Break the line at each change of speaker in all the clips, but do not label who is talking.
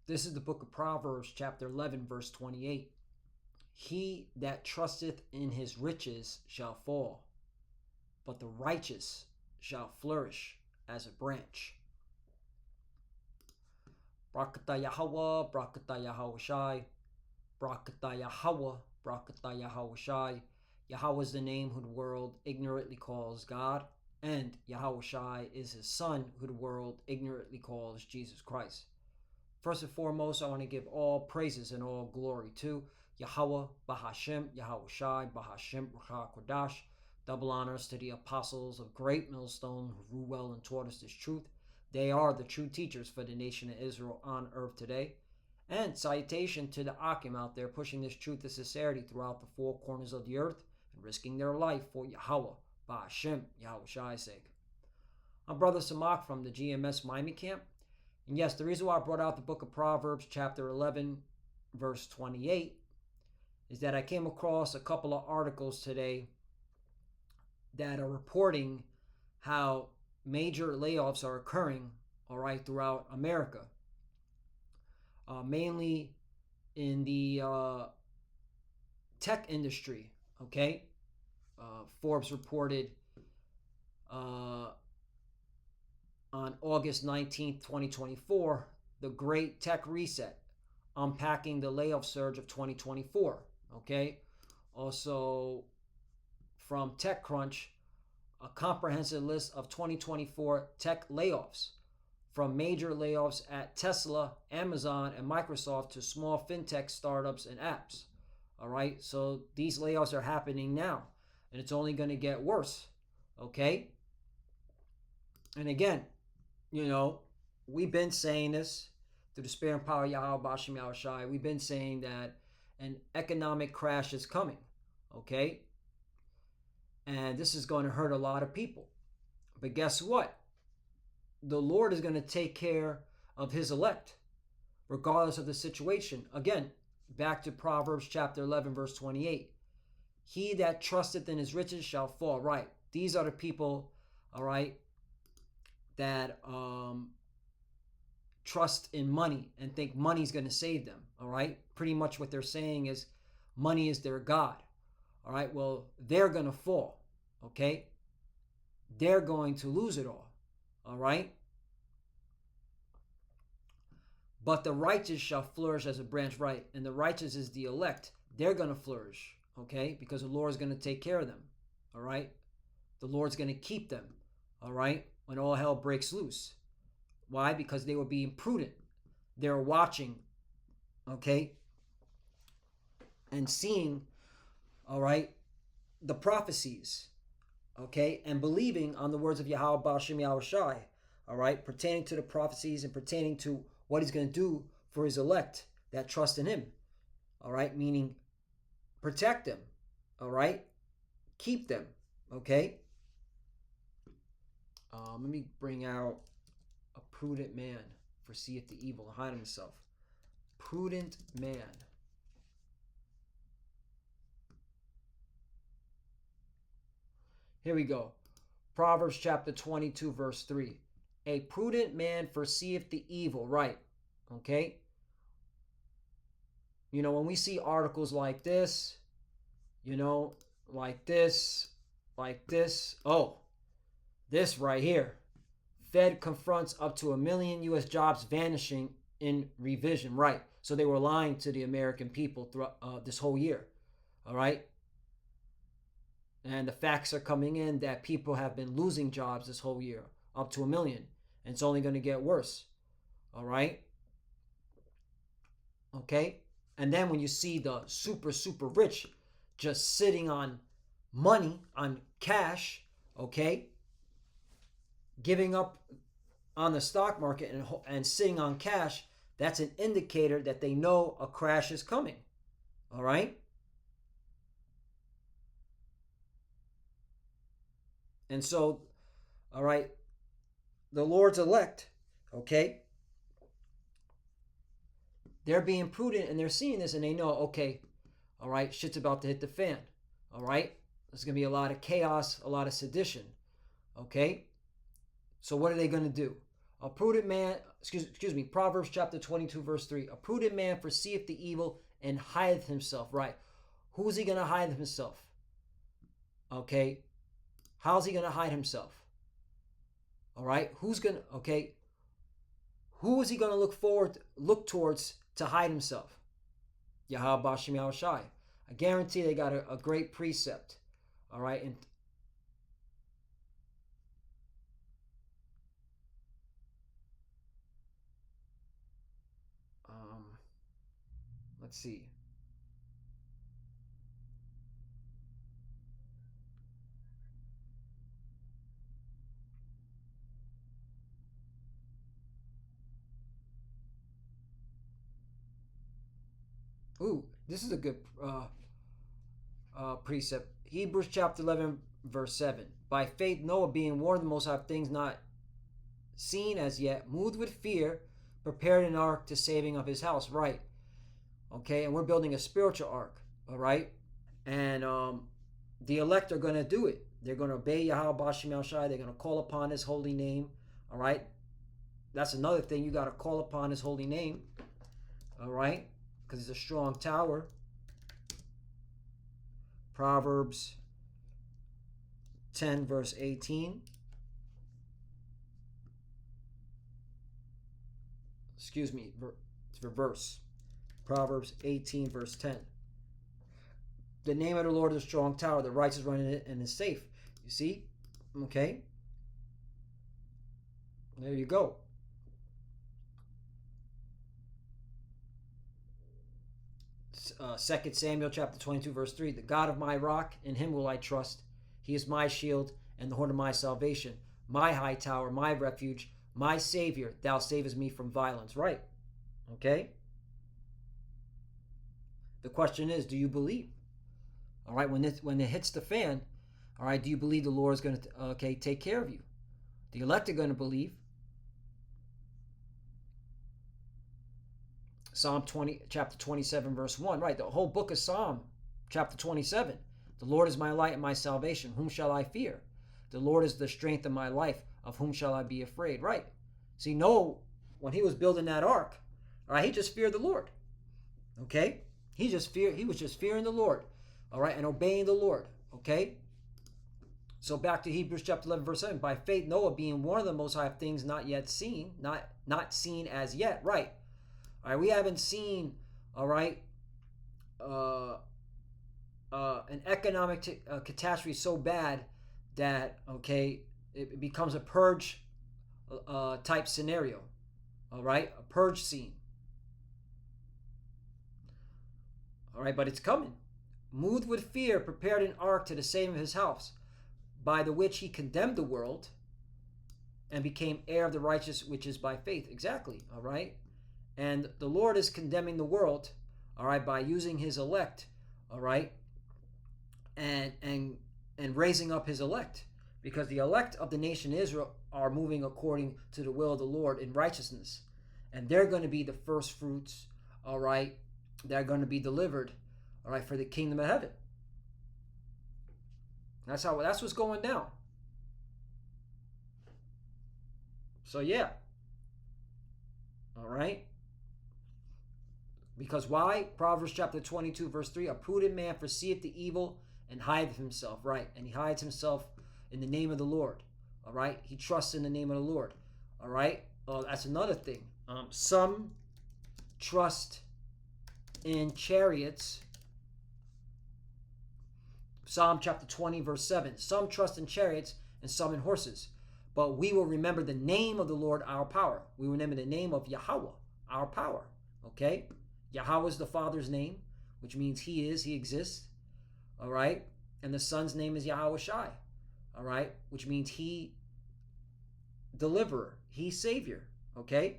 This is the book of Proverbs, chapter 11, verse 28. He that trusteth in his riches shall fall, but the righteous shall flourish as a branch. Brakata Yahweh, Brakata Yahweh, Brakata Yahweh, Brakata Yahweh. Yahweh is the name who the world ignorantly calls God, and Yahweh is his son who the world ignorantly calls Jesus Christ. First and foremost, I want to give all praises and all glory to Yahweh, Bahashem, Yahweh Shai, Bahashem, Ruach Kodash. Double honors to the apostles of Great Millstone who rule well and taught us this truth. They are the true teachers for the nation of Israel on earth today. And salutation to the Akim out there pushing this truth of sincerity throughout the four corners of the earth and risking their life for Yahweh, Bahashem, Yahweh Shai's sake. I'm Brother Samak from the GMS Miami camp. And yes, the reason why I brought out the book of Proverbs, chapter 11, verse 28, is that I came across a couple of articles today that are reporting how major layoffs are occurring, throughout America. Mainly in the tech industry, okay? Forbes reported on August 19th, 2024, the Great Tech Reset, unpacking the layoff surge of 2024, okay? Also, from TechCrunch, a comprehensive list of 2024 tech layoffs, from major layoffs at Tesla, Amazon, and Microsoft to small fintech startups and apps, all right? So these layoffs are happening now, and it's only going to get worse, okay? And again, we've been saying this through the spirit and power of Yahweh, Bashim Yahweh Shai. We've been saying that an economic crash is coming, okay? And this is going to hurt a lot of people. But guess what? The Lord is going to take care of his elect, regardless of the situation. Again, back to Proverbs chapter 11, verse 28. He that trusteth in his riches shall fall. Right. These are the people, that trust in money and think money's going to save them. All right. Pretty much what they're saying is money is their God. All right. Well, they're going to fall. Okay. They're going to lose it all. All right. But the righteous shall flourish as a branch, right? And the righteous is the elect. They're going to flourish, okay? Because the Lord is going to take care of them, all right? The Lord's going to keep them, all right? When all hell breaks loose. Why? Because they were being prudent. They were watching, okay? And seeing, all right, the prophecies, okay? And believing on the words of Yahweh, Bashim Yahweh Shai, all right? Pertaining to the prophecies and pertaining to what he's going to do for his elect that trust in him. All right. Meaning protect them. All right. Keep them. Okay. Let me bring out a prudent man foreseeth the evil and hide himself. Prudent man. Here we go. Proverbs chapter 22, verse 3. A prudent man foreseeth the evil, right? Okay? When we see articles like this, like this, oh, this right here. Fed confronts up to 1 million U.S. jobs vanishing in revision, right? So they were lying to the American people throughout this whole year, all right? And the facts are coming in that people have been losing jobs this whole year, up to 1 million. And it's only going to get worse. All right? Okay? And then when you see the super, super rich just sitting on money, on cash, okay? Giving up on the stock market and sitting on cash, that's an indicator that they know a crash is coming. All right? And so, all right, the Lord's elect, okay, they're being prudent and they're seeing this and they know, okay, all right, shit's about to hit the fan, all right? There's going to be a lot of chaos, a lot of sedition, okay? So what are they going to do? A prudent man excuse me, Proverbs chapter 22, verse 3. A prudent man foreseeth the evil and hideth himself. Right. Who's he going to hide himself? Okay. How's he going to hide himself? All right. Who is he going to look towards to hide himself? Yahweh Bashem Yahushai. I guarantee they got a great precept. All right. And let's see. Ooh, this is a good precept. Hebrews chapter 11, verse 7. By faith, Noah, being warned of the Most High things not seen as yet, moved with fear, prepared an ark to saving of his house. Right. Okay, and we're building a spiritual ark. All right. And the elect are going to do it. They're going to obey Yahweh Bashem Yahushai. They're going to call upon his holy name. All right. That's another thing. You got to call upon his holy name. All right. Because it's a strong tower. Proverbs 10, verse 18. Excuse me, it's reverse. Proverbs 18, verse 10. The name of the Lord is a strong tower. The righteous run in it and is safe. You see? Okay. There you go. 2 Samuel chapter 22, verse 3. The God of my rock, in him will I trust. He is my shield and the horn of my salvation. My high tower, my refuge, my Savior. Thou savest me from violence. Right. Okay. The question is, do you believe? All right. When it hits the fan, all right, do you believe the Lord is going to take care of you? The elect are going to believe. Psalm 20, chapter 27, verse 1. Right, the whole book of Psalm, chapter 27. The Lord is my light and my salvation. Whom shall I fear? The Lord is the strength of my life. Of whom shall I be afraid? Right. See, Noah, when he was building that ark, all right, he just feared the Lord. Okay? He was just fearing the Lord. All right, and obeying the Lord. Okay? So back to Hebrews chapter 11, verse 7. By faith, Noah, being one of the Most High things not yet seen, not seen as yet. Right. All right, we haven't seen, all right, an economic catastrophe so bad that, okay, it becomes a purge type scenario, all right, a purge scene. All right, but it's coming. Moved with fear, prepared an ark to the saving of his house, by the which he condemned the world and became heir of the righteous, which is by faith. Exactly, all right? And the Lord is condemning the world, all right, by using his elect, all right, and raising up his elect, because the elect of the nation Israel are moving according to the will of the Lord in righteousness, and they're going to be the first fruits, all right, they're going to be delivered, all right, for the kingdom of heaven. That's what's going down. So yeah, all right. Because why? Proverbs chapter 22, verse 3. A prudent man foreseeth the evil and hideth himself. Right. And he hides himself in the name of the Lord. All right. He trusts in the name of the Lord. All right. That's another thing. Some trust in chariots. Psalm chapter 20, verse 7. Some trust in chariots and some in horses. But we will remember the name of the Lord, our power. We remember the name of Yahweh, our power. Okay? Yahweh is the Father's name, which means he exists. All right? And the Son's name is Yahweh Shai. All right? Which means he deliverer, he savior. Okay?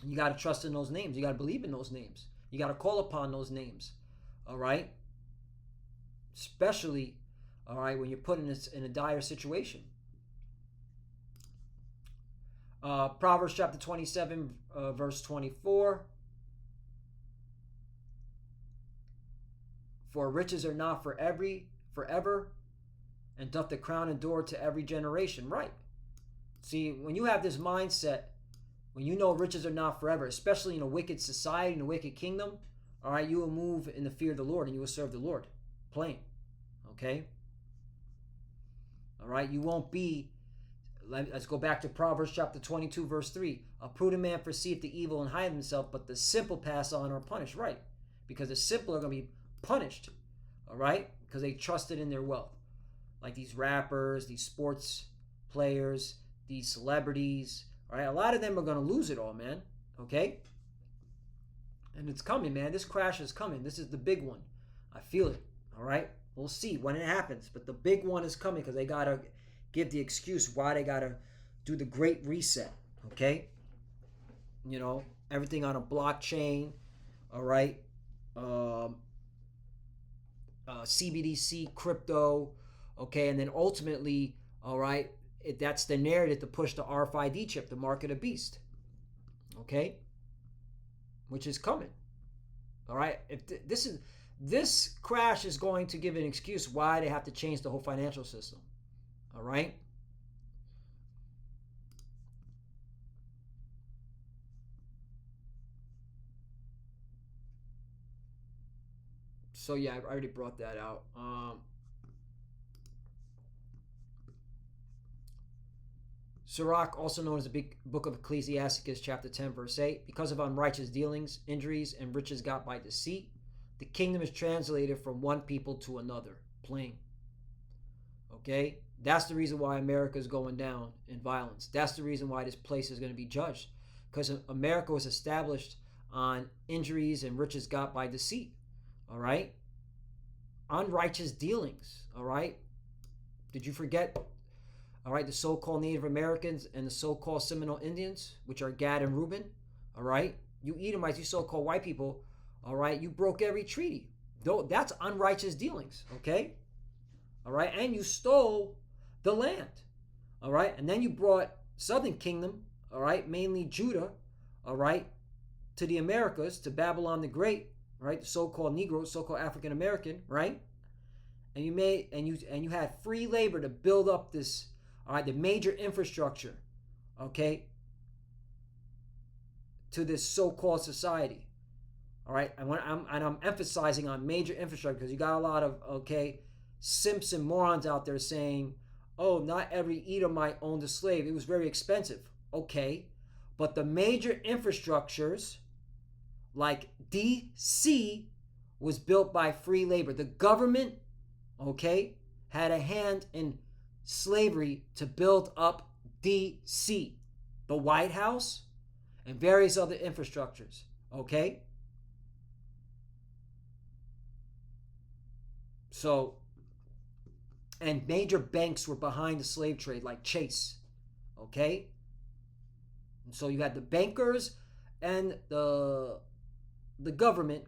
You got to trust in those names. You got to believe in those names. You got to call upon those names. All right? Especially, all right, when you're put in a dire situation. Proverbs chapter 27, verse 24. For riches are not forever, and doth the crown endure to every generation. Right. See, when you have this mindset, when you know riches are not forever, especially in a wicked society, in a wicked kingdom, all right, you will move in the fear of the Lord and you will serve the Lord. Plain. Okay? All right? You won't be, let's go back to Proverbs chapter 22, verse 3. A prudent man perceiveth the evil and hide himself, but the simple pass on or are punished. Right? Because the simple are going to be punished. All right? Because they trusted in their wealth. Like these rappers, these sports players, these celebrities. All right? A lot of them are going to lose it all, man. Okay? And it's coming, man. This crash is coming. This is the big one. I feel it. All right? We'll see when it happens. But the big one is coming because they got to give the excuse why they got to do the great reset. Okay? You know, everything on a blockchain. All right? CBDC, crypto. Okay? And then ultimately, all right, that's the narrative to push the RFID chip, the mark of the beast. Okay? Which is coming. All right? If this crash is going to give an excuse why they have to change the whole financial system. All right? So yeah, I already brought that out. Sirach, also known as the big book of Ecclesiasticus, chapter 10, verse 8. Because of unrighteous dealings, injuries, and riches got by deceit, the kingdom is translated from one people to another. Plain. Okay? That's the reason why America is going down in violence. That's the reason why this place is going to be judged. Because America was established on injuries and riches got by deceit. All right? Unrighteous dealings. All right? Did you forget? All right, the so-called Native Americans and the so-called Seminole Indians, which are Gad and Reuben. All right? You Edomites, you so-called white people, all right, you broke every treaty. That's unrighteous dealings, okay? All right, and you stole the land, all right? And then you brought Southern Kingdom, all right, mainly Judah, all right, to the Americas, to Babylon the Great, right? The so-called Negroes, so-called African American, right? And you had free labor to build up this, all right, the major infrastructure, okay, to this so-called society. All right, I'm emphasizing on major infrastructure because you got a lot of, okay, simps and morons out there saying, oh, not every Edomite owned a slave. It was very expensive. Okay, but the major infrastructures like DC was built by free labor. The government, okay, had a hand in slavery to build up DC, the White House, and various other infrastructures, okay? So, and major banks were behind the slave trade, like Chase, okay? And so you had the bankers and the government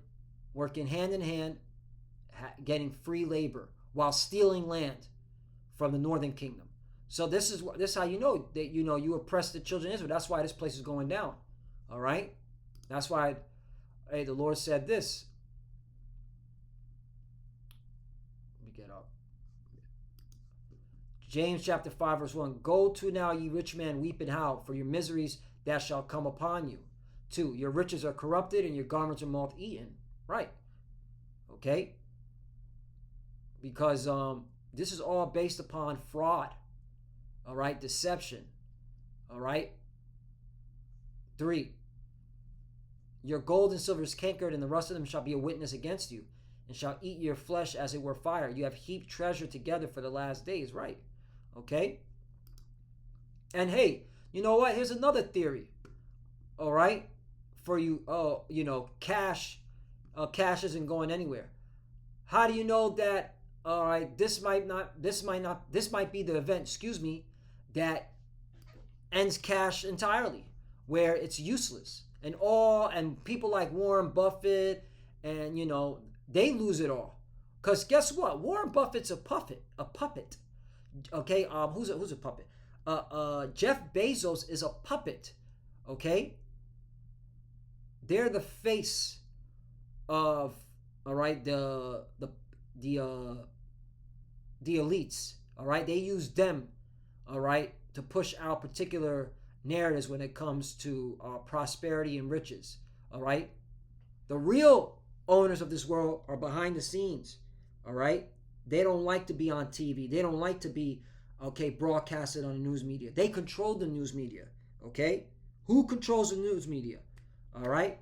working hand in hand, getting free labor while stealing land from the Northern Kingdom. So this is how you know that you oppress the children of Israel. That's why this place is going down. All right? That's why the Lord said this. Let me get up. James chapter 5 verse 1. Go to now, ye rich men, weep and howl for your miseries that shall come upon you. 2. Your riches are corrupted and your garments are moth eaten. Right. Okay? Because this is all based upon fraud. All right? Deception. All right? 3. Your gold and silver is cankered, and the rust of them shall be a witness against you, and shall eat your flesh as it were fire. You have heaped treasure together for the last days. Right. Okay? And hey, you know what? Here's another theory. All right? For you, cash isn't going anywhere. How do you know that? All right, this might be the event, that ends cash entirely, where it's useless, and people like Warren Buffett, and they lose it all, because guess what? Warren Buffett's a puppet. Okay, who's a puppet? Jeff Bezos is a puppet. Okay, they're the face of, all right, the elites. All right, they use them, all right, to push out particular narratives when it comes to prosperity and riches. All right, the real owners of this world are behind the scenes. All right, they don't like to be on TV. They don't like to be broadcasted on the news media. They control the news media. Okay, who controls the news media? All right,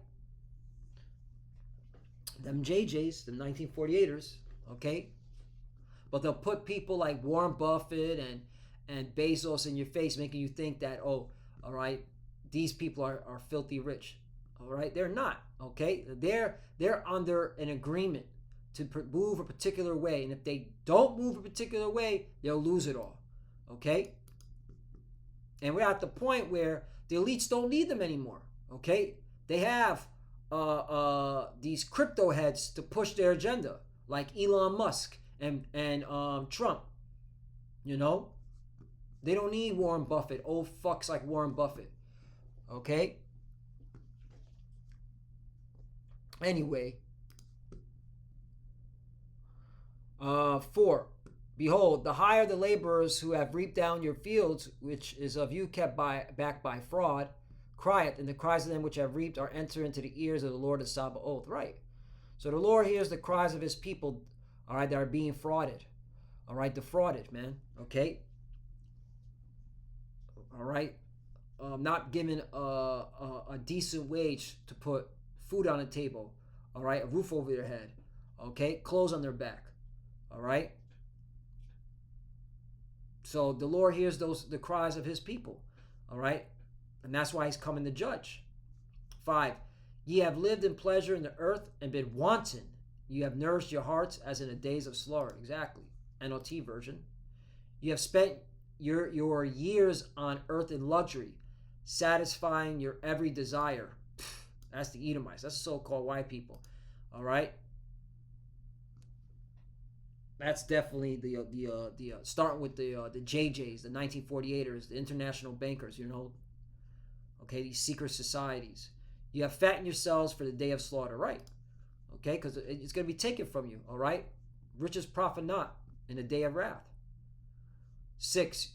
them JJs, the 1948ers. Okay, but they'll put people like Warren Buffett and Bezos in your face, making you think that, oh, all right, these people are filthy rich. All right, they're not. Okay, they're under an agreement to move a particular way, and if they don't move a particular way, they'll lose it all. Okay, and we're at the point where the elites don't need them anymore. Okay, they have these crypto heads to push their agenda, like Elon Musk and Trump. You know, they don't need Warren Buffett. Old fucks like Warren Buffett. Okay. Anyway, 4. Behold, the hire the laborers who have reaped down your fields, which is of you kept back by fraud, crieth, and the cries of them which have reaped are enter into the ears of the Lord of Sabaoth. Right. So the Lord hears the cries of his people, all right, that are being frauded. All right, defrauded, man. Okay. All right. Not given a decent wage to put food on the table. All right. A roof over their head. Okay. Clothes on their back. All right. So the Lord hears the cries of his people. All right. And that's why he's coming to judge. 5. Ye have lived in pleasure in the earth and been wanton. You have nourished your hearts as in the days of slaughter. Exactly. NLT version. You have spent your years on earth in luxury, satisfying your every desire. That's the Edomites. That's the so-called white people. All right. That's definitely the starting with the JJs, the 1948ers, the international bankers. You know. Okay, these secret societies. You have fattened yourselves for the day of slaughter, right? Okay, because it's going to be taken from you. All right. Riches profit not in the day of wrath. 6.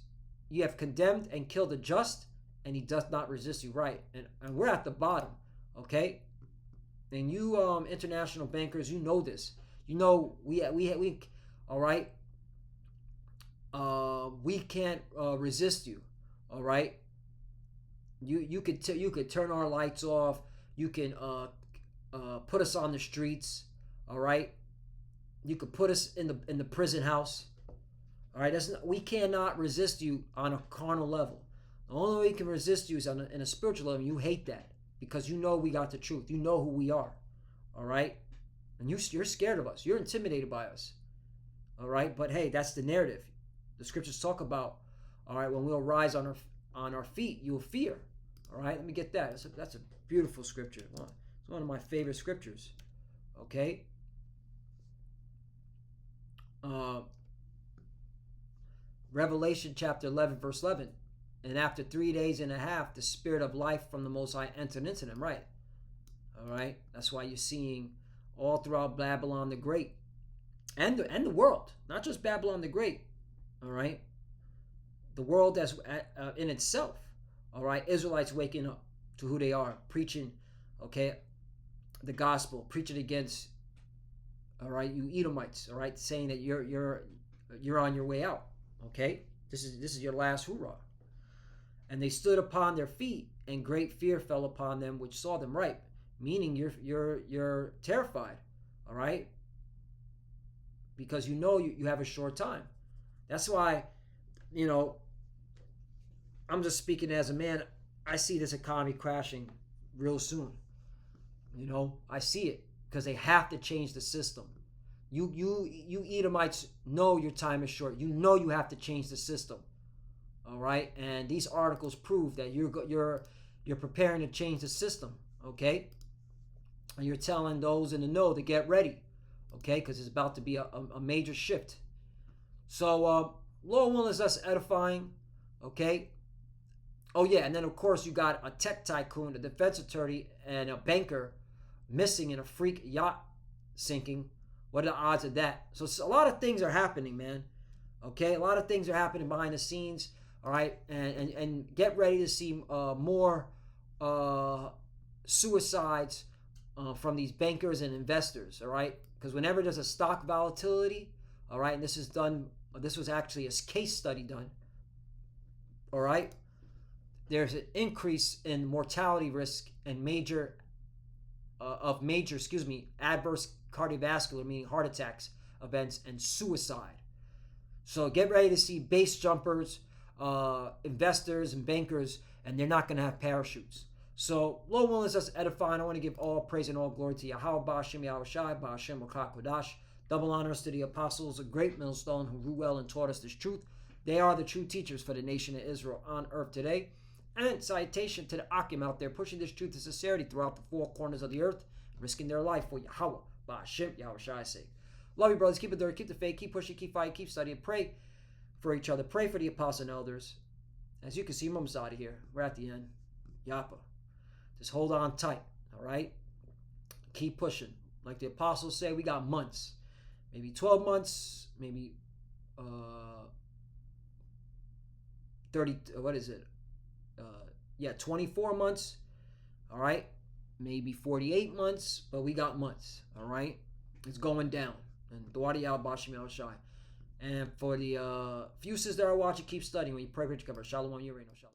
You have condemned and killed the just, and he does not resist you. Right. And we're at the bottom. Okay. And you international bankers, you know this. You know we all right. We can't resist you. All right. You could turn our lights off. You can put us on the streets. All right. You could put us in the prison house. All right. We cannot resist you on a carnal level. The only way we can resist you is in a spiritual level. You hate that because you know we got the truth. You know who we are. All right. And you're scared of us. You're intimidated by us. All right. But hey, that's the narrative. The scriptures talk about. All right. When we'll rise on our feet, you'll fear. All right. Let me get that. That's a beautiful scripture. It's one of my favorite scriptures. Okay. Revelation chapter 11, verse 11. And after 3 days and a half, the spirit of life from the Most High entered into them. Right. All right. That's why you're seeing all throughout Babylon the Great and the world, not just Babylon the Great. All right. The world as in itself. All right. Israelites waking up to who they are, preaching, okay, the gospel, preaching against, all right, you Edomites, all right, saying that you're on your way out. Okay. This is your last hoorah. And they stood upon their feet, and great fear fell upon them which saw them. Right. Meaning you're terrified. All right. Because you know you have a short time. That's why, you know, I'm just speaking as a man. I see this economy crashing real soon. You know, I see it because they have to change the system. You Edomites know your time is short. You know you have to change the system. All right, and these articles prove that you're preparing to change the system. Okay, and you're telling those in the know to get ready. Okay, because it's about to be a major shift. So, Lord willing, is us edifying. Okay. Oh yeah, and then of course you got a tech tycoon, a defense attorney, and a banker missing in a freak yacht sinking. What are the odds of that? So a lot of things are happening, man. Okay, a lot of things are happening behind the scenes. All right, and get ready to see more suicides from these bankers and investors. All right, because whenever there's a stock volatility, all right, and this was actually a case study done. All right, there's an increase in mortality risk and major adverse cardiovascular, meaning heart attacks events, and suicide. So get ready to see base jumpers, investors, and bankers, and they're not going to have parachutes. So, Lord willing, us edifying. I want to give all praise and all glory to Yahweh, Ba'ashem Yahushai, Ba'ashem Kodash. Double honors to the apostles, a great millstone who grew well and taught us this truth. They are the true teachers for the nation of Israel on earth today. And citation to the Akim out there pushing this truth and sincerity throughout the four corners of the earth, risking their life for Yahweh, Ba'ashem Yahushai's sake. Love you, brothers. Keep it dirty. Keep the faith. Keep pushing. Keep fighting. Keep studying. Pray for each other. Pray for the apostles and elders. As you can see, Mom's out of here. We're at the end. Yapa. Just hold on tight. All right? Keep pushing. Like the apostles say, we got months. Maybe 12 months. Maybe 30. What is it? 24 months. All right? Maybe 48 months. But we got months. All right? It's going down. And Dwadi al Bashim al Shai. And for the fuses that are watching, keep studying. When you pray, Rich Cover. Shalom, Yereno. Shalom.